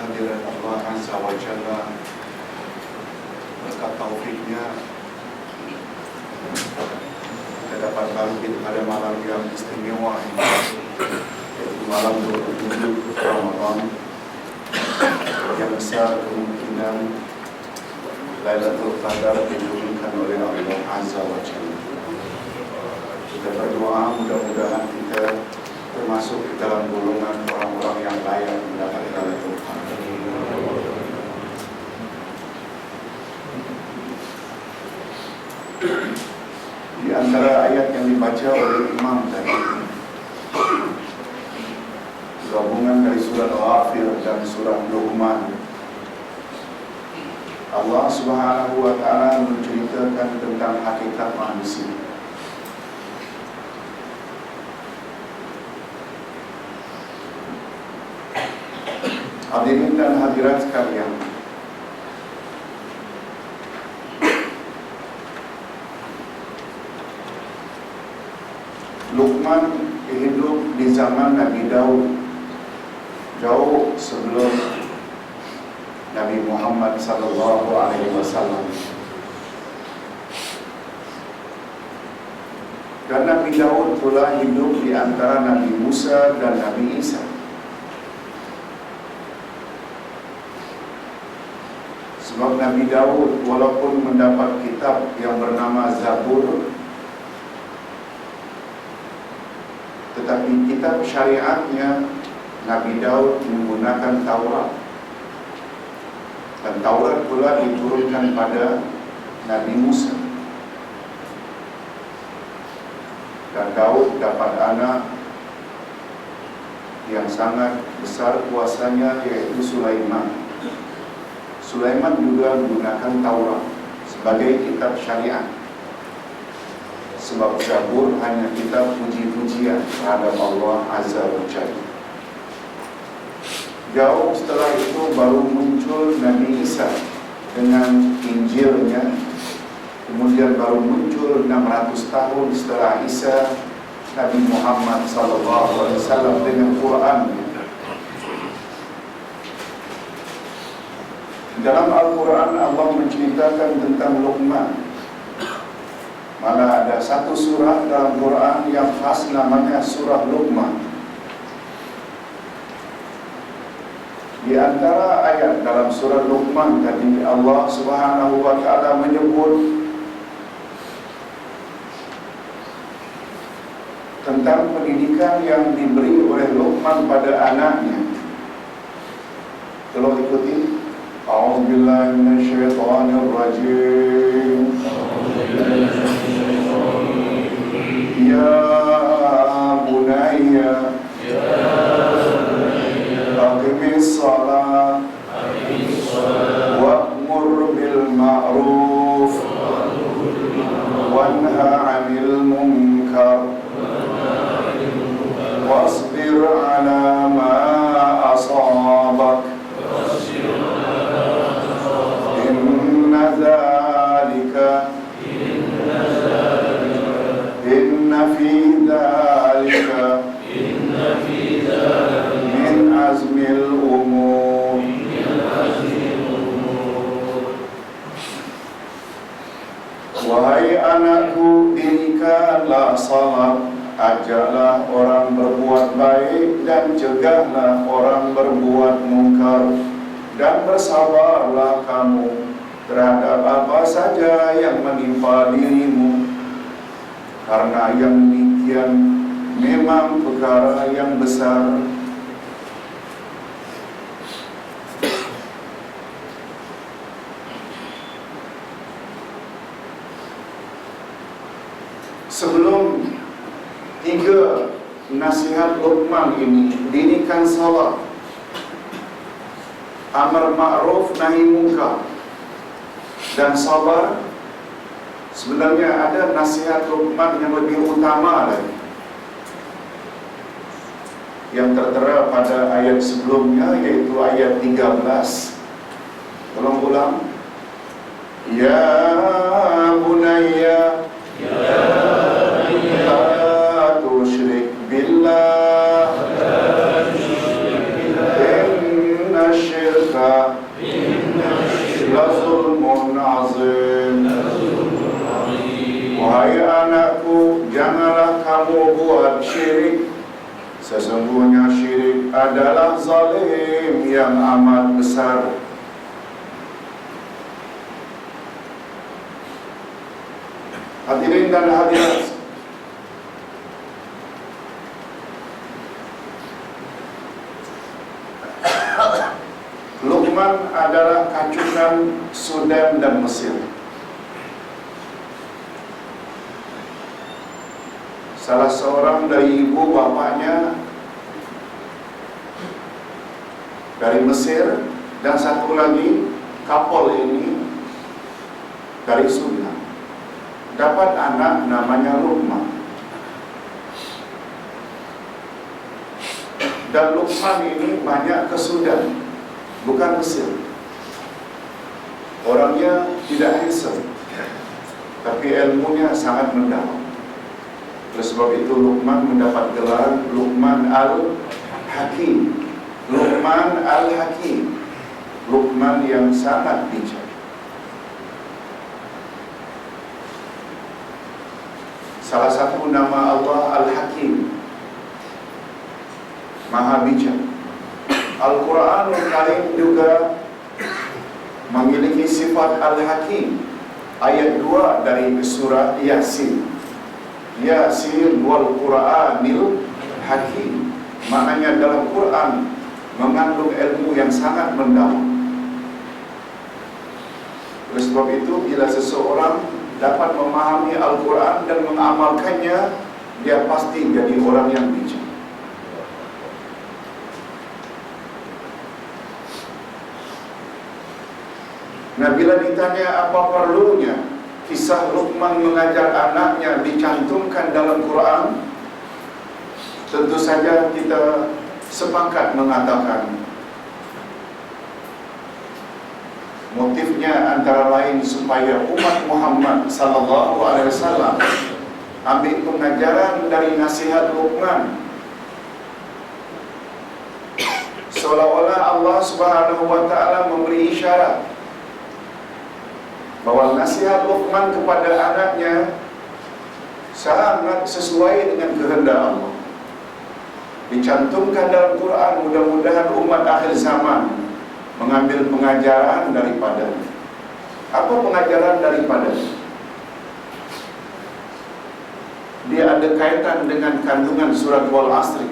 kehadiran Allah Azza wa Jalla, berkat taufiknya kita dapat bangkit pada malam yang istimewa ini, yaitu malam 27 Ramadan, yang besar kemungkinan Lailatul Qadar diturunkan oleh Allah Azza wa Jalla. Kita berdoa mudah-mudahan kita termasuk di dalam golongan orang-orang yang layak mendapat Lailatul Qadar. Di antara ayat yang dibaca oleh Imam tadi, gabungan dari surah Ghafir dan surah Luqman, Allah Subhanahu wa Ta'ala menceritakan tentang hakikat manusia. Hadirin dan hadirat sekalian, Luqman hidup di zaman Nabi Daud, jauh sebelum Nabi Muhammad sallallahu alaihi wasallam. Dan Nabi Daud pula hidup di antara Nabi Musa dan Nabi Isa. Sebab Nabi Daud walaupun mendapat kitab yang bernama Zabur, tetapi kitab syariatnya Nabi Daud menggunakan Taurat. Dan Taurat pula diturunkan pada Nabi Musa. Dan Daud dapat anak yang sangat besar kuasanya, yaitu Sulaiman. Sulaiman juga menggunakan Taurat sebagai kitab syariat. Sebab Zabur hanya kitab puji-pujian terhadap Allah Azza wa Jalla. Jauh setelah itu baru muncul Nabi Isa dengan Injilnya. Kemudian baru muncul 600 tahun setelah Isa Nabi Muhammad SAW dengan Qurannya. Dalam Al-Quran Allah menceritakan tentang Luqman. Malah ada satu surah dalam Quran yang khas namanya surah Luqman. Di antara ayat dalam surah Luqman tadi, Allah Subhanahu wa Ta'ala menyebut tentang pendidikan yang diberi oleh Luqman pada anaknya. Tolong ikuti. A'udzubillahi minasyaitonir rajim. Ya bunayya aqimis shalah wa'mur bil ma'ruf wanha 'anil munkar wasbir 'ala ma asabak inna dzalika inna fi dzalika min azmil umur. Wahai anakku, dirikanlah salat, ajaklah orang berbuat baik dan cegahlah orang berbuat mungkar, dan bersabarlah kamu terhadap apa saja yang menimpa dirimu, karena yang demikian memang perkara yang besar. Sebelum tiga nasihat Luqman ini, dirikan salat, amar ma'ruf nahi munkar, dan sabar, sebenarnya ada nasihat Luqman yang lebih utama lagi, yang tertera pada ayat sebelumnya, yaitu ayat 13. Tolong ulang. Ya bunayya la tusyrik billah inna syirka syirka la zulmun azim. Wahai anakku, janganlah kamu buat syirik. Sesungguhnya syirik adalah zalim yang amat besar. Hadirin dan hadirat, Luqman adalah kacunan Sudan dan Mesir. Salah seorang dari ibu bapaknya dari Mesir, dan satu lagi couple ini dari Sudan. Dapat anak namanya Luqman. Dan Luqman ini banyak ke Sudan, bukan Mesir. Orangnya tidak handsome, tapi ilmunya sangat mendalam. Oleh sebab itu Luqman mendapat gelar Luqman Al-Hakim. Luqman Al-Hakim, Luqman yang sangat bijak. Salah satu nama Allah Al-Hakim, Maha Bijak. Al-Quranul Karim juga memiliki sifat Al-Hakim. Ayat 2 dari surah Yasin. Yasin wal Quranil Hakim. Maknanya dalam Quran mengandung ilmu yang sangat mendalam. Oleh sebab itu, bila seseorang dapat memahami Al-Quran dan mengamalkannya, dia pasti jadi orang yang bijak. Nah, bila ditanya apa perlunya kisah Luqman mengajar anaknya dicantumkan dalam Quran, tentu saja kita sepakat mengatakan motifnya antara lain supaya umat Muhammad sallallahu alaihi wasallam ambil pengajaran dari nasihat Luqman. Seolah-olah Allah Subhanahu wa taala memberi isyarat bahwa nasihat Luqman kepada anaknya sangat sesuai dengan kehendak Allah. Dicantumkan dalam Quran, mudah-mudahan umat akhir zaman mengambil pengajaran daripadanya. Apa pengajaran daripadanya? Dia ada kaitan dengan kandungan surat Wal Asri.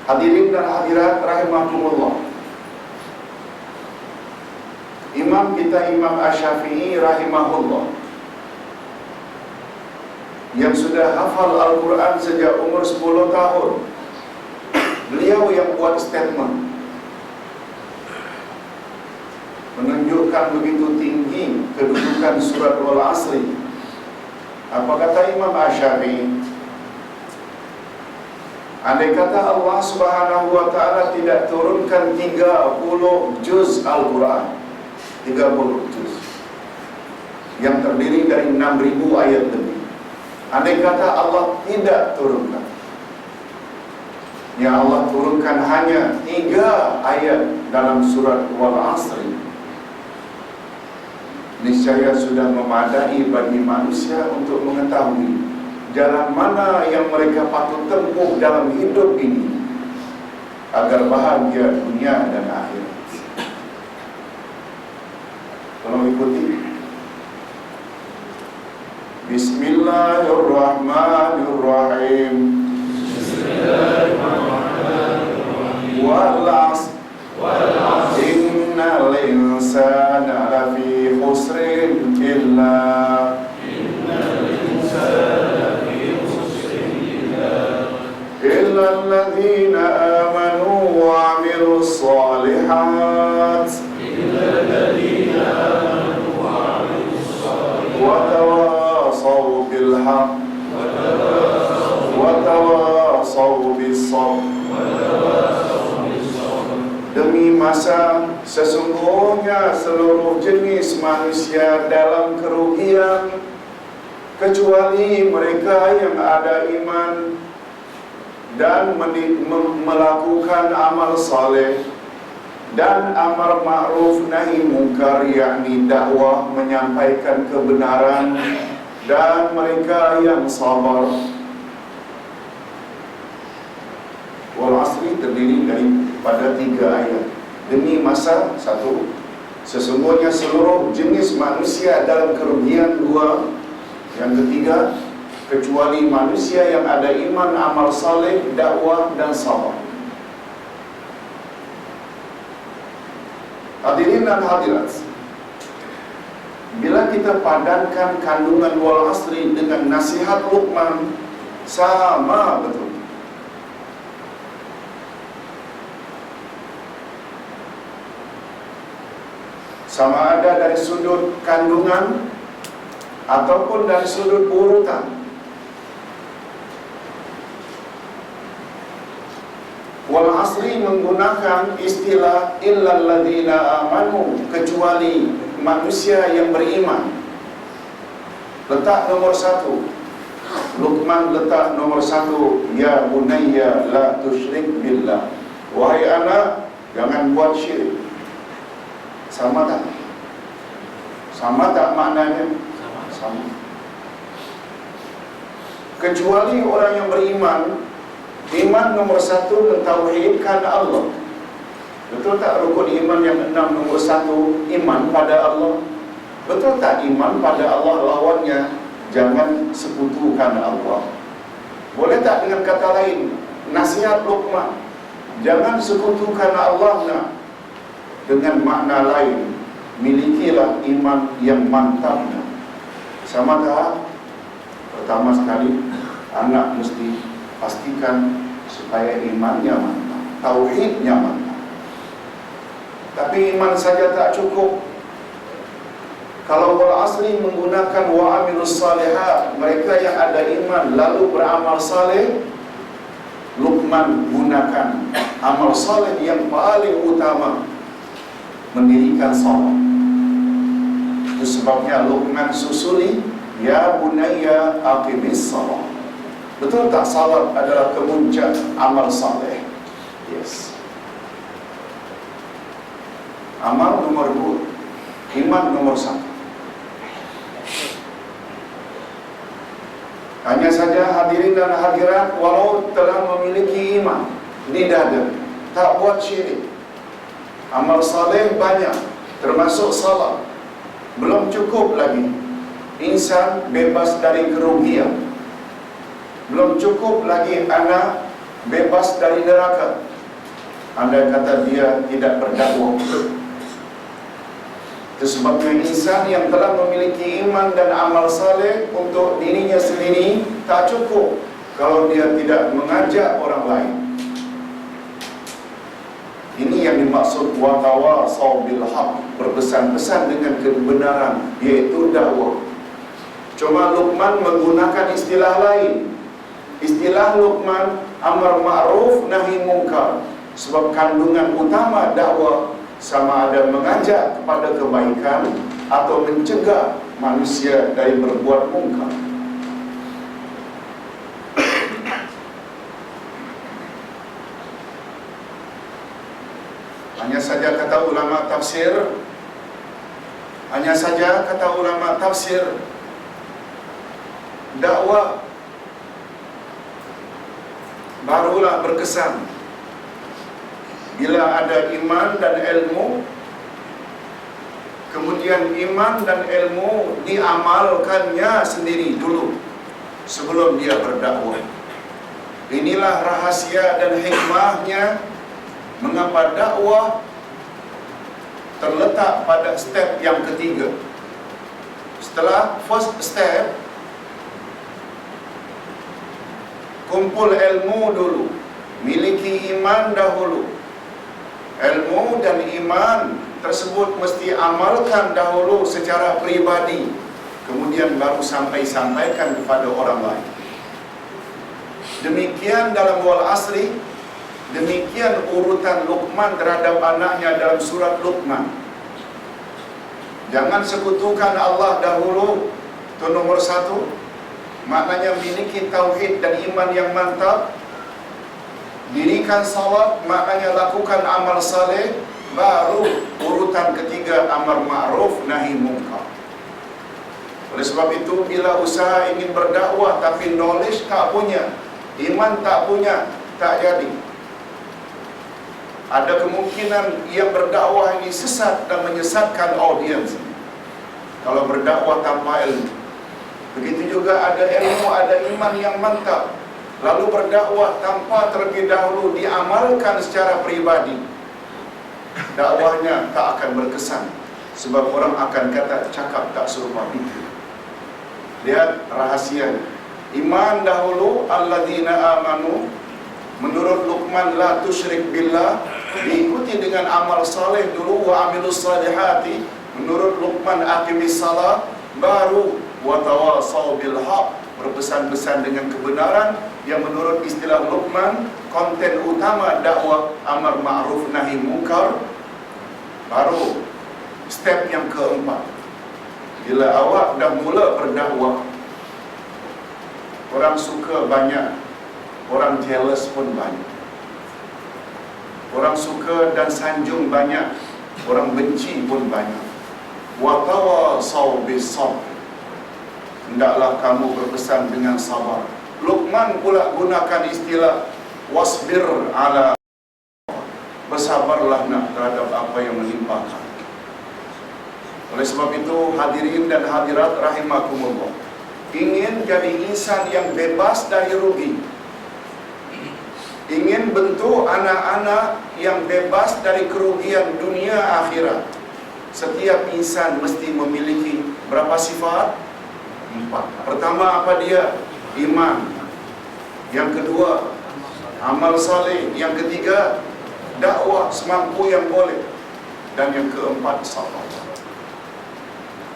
Hadirin dan hadirat rahimakumullah, Imam kita Imam Asy-Syafi'i rahimahullah, yang sudah hafal Al-Quran sejak umur 10 tahun, beliau yang buat statement menunjukkan begitu tinggi kedudukan surat Wal Asri. Apa kata Imam Asy-Syafi'i? Andai kata Allah Subhanahu wa taala tidak turunkan 30 juz Al-Quran, 30 juz yang terdiri dari 6.000 ayat lebih, andai kata Allah tidak turunkan, yang Allah turunkan hanya 3 ayat dalam surat Wal Asri, niscaya sudah memadai bagi manusia untuk mengetahui jalan mana yang mereka patut tempuh dalam hidup ini agar bahagia dunia dan akhirat. Tolong ikuti. Bismillahirrahmanirrahim. Bismillahirrahmanirrahim. Wal 'asr. Innal insana lafi khusrin illa alladzina amanu wa 'amilus shalihat wa tawasaw bil haqq wa tawasaw bis sabr. Demi masa sesungguhnya seluruh jenis manusia dalam kerugian kecuali mereka yang ada iman dan melakukan amal saleh dan amar ma'ruf nahi mungkar, yakni dakwah menyampaikan kebenaran, dan mereka yang sabar. Wal asri terdiri daripada 3 ayat. Demi masa 1, sesungguhnya seluruh jenis manusia dalam kerugian 2. Yang ketiga, kecuali manusia yang ada iman, amal saleh, dakwah dan sabar. Hadirin dan hadirat, bila kita padankan kandungan wal asri dengan nasihat Luqman, sama betul. Sama ada dari sudut kandungan ataupun dari sudut urutan. Wal asri menggunakan istilah illal ladzina amanu, kecuali manusia yang beriman. Letak nomor 1. Luqman letak nomor 1, ya bunayya la tusyrik billah. Wahai anak, jangan buat syirik. Sama tak? Sama tak maknanya? Sama. Kecuali orang yang beriman. Iman nomor 1 mentauhidkan Allah. Betul tak rukun iman yang 6 nomor 1? Iman pada Allah. Betul tak iman pada Allah lawannya? Jangan sekutukan Allah. Boleh tak dengan kata lain, nasihat Luqman, jangan sekutukan Allah, nak. Dengan makna lain, milikilah iman yang mantap. Sama tak? Pertama sekali, anak mesti pastikan supaya imannya mantap, tauhidnya mantap. Tapi iman saja tak cukup. Kalau wal asri menggunakan wa amilus salihat, mereka yang ada iman lalu beramal saleh, Luqman gunakan amal saleh yang paling utama, mendirikan salat. Itu sebabnya Luqman susuli, ya bunayya aqimis salat. Betul tak salat adalah kemuncak amal saleh? Yes. Amal nomor 2, iman nomor 1. Hanya saja hadirin dan hadirat, walau telah memiliki iman di dada, tak buat syirik, amal saleh banyak, termasuk salat, belum cukup lagi. Insan bebas dari kerugian. Belum cukup lagi anak bebas dari neraka. Andai kata dia tidak berdakwah. Itu sebabnya insan yang telah memiliki iman dan amal saleh untuk dirinya sendiri tak cukup kalau dia tidak mengajak orang lain. Ini yang dimaksud wa tawasaw bil haq, berpesan-pesan dengan kebenaran, yaitu dakwah. Cuma Luqman menggunakan istilah lain. Istilah Luqman amar ma'ruf nahi mungkar. Sebab kandungan utama dakwah sama ada mengajak kepada kebaikan atau mencegah manusia dari berbuat mungkar. Hanya saja kata ulama tafsir, dakwah barulah berkesan bila ada iman dan ilmu, kemudian iman dan ilmu diamalkannya sendiri dulu sebelum dia berdakwah. Inilah rahasia dan hikmahnya mengapa dakwah terletak pada step yang ketiga. Setelah first step, kumpul ilmu dulu, miliki iman dahulu. Ilmu dan iman tersebut mesti amalkan dahulu secara pribadi, kemudian baru sampaikan kepada orang lain. Demikian dalam wal asri, demikian urutan Luqman terhadap anaknya dalam surat Luqman. Jangan sekutukan Allah dahulu, itu nomor 1. maknanya miliki tauhid dan iman yang mantap. Dirikan salat, maknanya lakukan amal saleh. Baru urutan ketiga amar ma'ruf nahi munkar. Oleh sebab itu, bila usaha ingin berdakwah tapi knowledge tak punya, iman tak punya, tak jadi. Ada kemungkinan yang berdakwah ini sesat dan menyesatkan audiens. Kalau berdakwah tanpa ilmu. Begitu juga ada ilmu, ada iman yang mantap, lalu berdakwah tanpa terlebih dahulu diamalkan secara peribadi, dakwahnya tak akan berkesan. Sebab orang akan kata cakap tak serupa itu. Lihat rahasia. Iman dahulu, alladzina amanu, menurut Luqman la tusyrik billah, diikuti dengan amal saleh dulu, wa amilus salihati, menurut Luqman aqimis salat, baru wa tawasau bil haq, berpesan-pesan dengan kebenaran, yang menurut istilah Luqman konten utama dakwah amar ma'ruf nahi munkar. Baru step yang keempat, bila awak dah mula berdakwah, orang suka banyak, orang jealous pun banyak, orang suka dan sanjung banyak, orang benci pun banyak. Wa tawasau bis sabr, hendaklah kamu berpesan dengan sabar. Luqman pula gunakan istilah wasbir ala, bersabarlah nak terhadap apa yang menimpa kamu. Oleh sebab itu, hadirin dan hadirat rahimakumullah, ingin jadi insan yang bebas dari rugi, ingin bentuk anak-anak yang bebas dari kerugian dunia akhirat, setiap insan mesti memiliki berapa sifat? 4. Pertama apa dia? Iman. Yang kedua, amal saleh. Yang ketiga, dakwah semampu yang boleh. Dan yang keempat, sabar.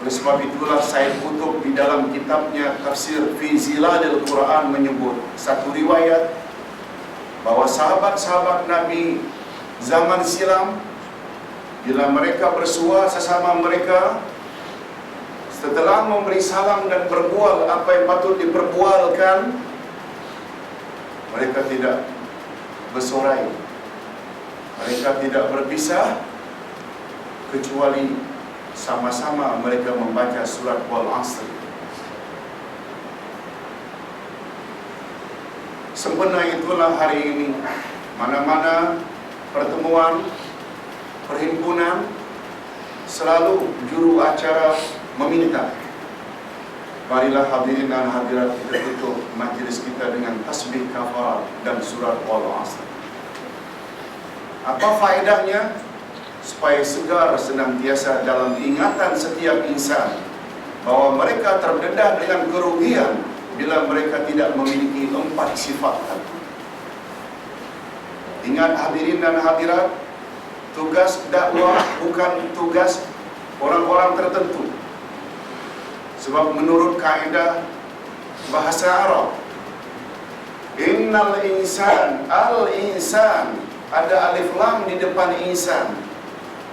Oleh sebab itulah Said Qutb di dalam kitabnya Tafsir Fi Zilalil Quran menyebut satu riwayat bahawa sahabat-sahabat Nabi zaman silam, bila mereka bersua sesama mereka, setelah memberi salam dan berbual apa yang patut diperbualkan, mereka tidak bersorai, mereka tidak berpisah, kecuali sama-sama mereka membaca surat Wal Asr. Sempena itulah hari ini, mana-mana pertemuan, perhimpunan, selalu juru acara meminta, marilah hadirin dan hadirat kita tutup majlis kita dengan tasbih kafarat dan surat Wal Asr. Apa faedahnya? Supaya segar senantiasa dalam ingatan setiap insan bahawa mereka terdedah dengan kerugian bila mereka tidak memiliki 4 sifat tadi. Ingat hadirin dan hadirat, tugas dakwah bukan tugas orang-orang tertentu. Sebab menurut kaedah bahasa Arab, innal insan, al-insan, ada alif lam di depan insan,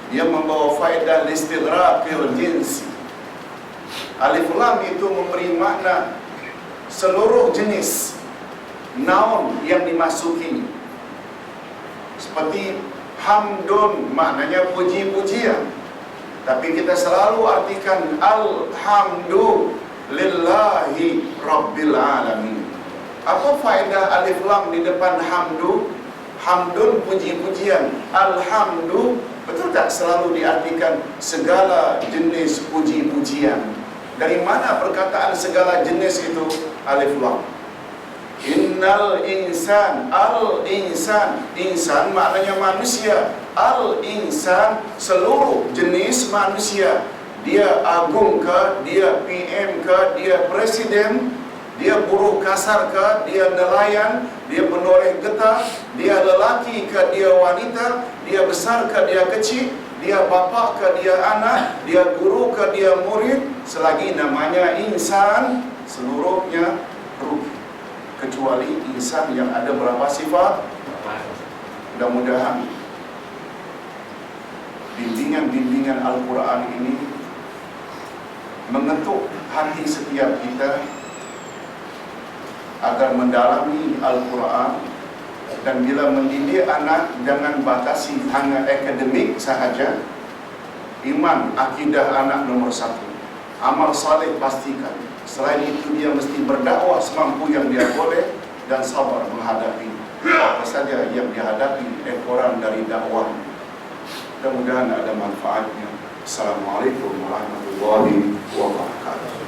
dia membawa faedah listighraqil jinsi. Alif lam itu memberi makna seluruh jenis naun yang dimasuki. Seperti hamdun, maknanya puji-pujian, tapi kita selalu artikan alhamdulillahi rabbil alamin. Apa faedah alif lam di depan hamdu? Hamdun puji-pujian, alhamdu, betul tak selalu diartikan segala jenis puji-pujian? Dari mana perkataan segala jenis itu? Alif lam. Innal insan, al-insan, insan maknanya manusia, al-insan seluruh jenis manusia. Dia agung ke, dia PM ke, dia presiden, dia buruh kasar ke, dia nelayan, dia penoreh getah, dia lelaki ke, dia wanita, dia besar ke, dia kecil, dia bapa ke, dia anak, dia guru ke, dia murid, selagi namanya insan, seluruhnya rugi. Kecuali insan yang ada berapa sifat? Mudah-mudahan bimbingan-bimbingan Al-Quran ini mengetuk hati setiap kita agar mendalami Al-Quran, dan bila mendidik anak jangan batasi hanya akademik sahaja. Iman, akidah anak nomor satu. Amal saleh pastikan. Selain itu dia mesti berdakwah semampu yang dia boleh dan sabar menghadapi apa saja yang dihadapi ekoran dari dakwah. Mudah-mudahan ada manfaatnya. Assalamualaikum warahmatullahi wabarakatuh.